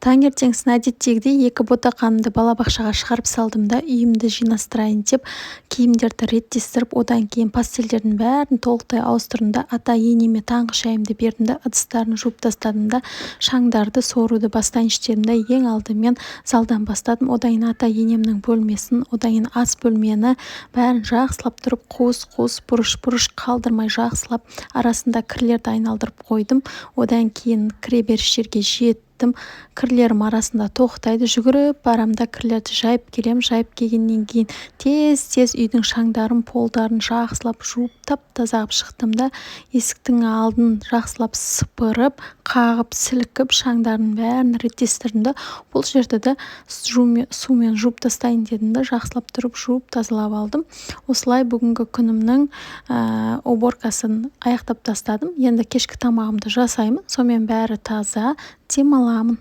Таңертеңгісін әдеттегідей 2 ботақанымды балабақшаға шығарып салдым да үйімді жинастырайын деп киімдерді реттестіріп, одан кейін пастельдердің бәрін толықтай ауыстырдым да ата-енеме таңғы шайымды бердім да ыдыстарын жуып тастадым да шаңдарды соруды бастайын іштедім да ең алдымен залдан бастадым. Одан кейін ата-енемнің бөлмесін, одан кейін ас бөлмені бәрін жақсылап тұрып қуыс бұрыш қалдырмай жақсылап арасында кірлерді айналдырып қойдым. Одан кейін кіреберіс жерге жеттім. Кірлерім арасында тоқтайды, жүгіріп барам да кірлерді жайып келем. Жайып келгеннен кейін тез үйдің шаңдарын, полдарын жақсылап жуып тап-таза қылып шықтым да есіктің алдын жақсылап сыпырып, қағып, сілкіп, шаңдардың бәрін реттестірдім да бұл жерді де сумен жуып тастайын дедім да жақсылап тұрып жуып тазалап алдым. Осылай бүгінгі күнімнің уборкасын аяқтап тастадым. Енді кешкі тамағымды жасаймын. Сонымен бәрі таза, демаламын.